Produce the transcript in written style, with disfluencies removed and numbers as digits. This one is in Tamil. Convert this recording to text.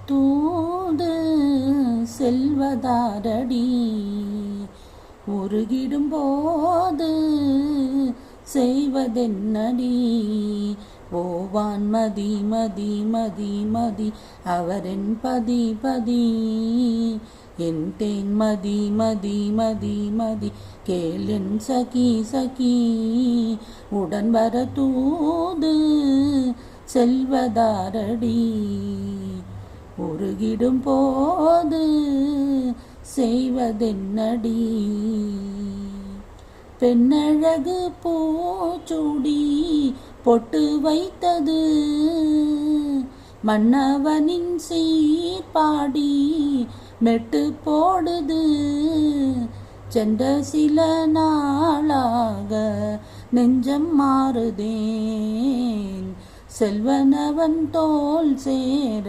தூது செல்வதாரடி உருகிடும் போது செய்வதென்னடி ஓவான் மதி மதி மதி மதி அவரென் பதி பதி என் தேன் மதி மதி மதி மதி கேள் என் சகி சகி உடன் வர தூது செல்வதாரடி உருகிடும் போது செய்வதென்னடி பெண்ணழகு பூச்சூடி பொட்டு வைத்தது மன்னவனின் சீர்பாடி மெட்டு போடுது சென்ற சில நாளாக நெஞ்சம் மாறுதேன் செல்வனவன் தோல் சேர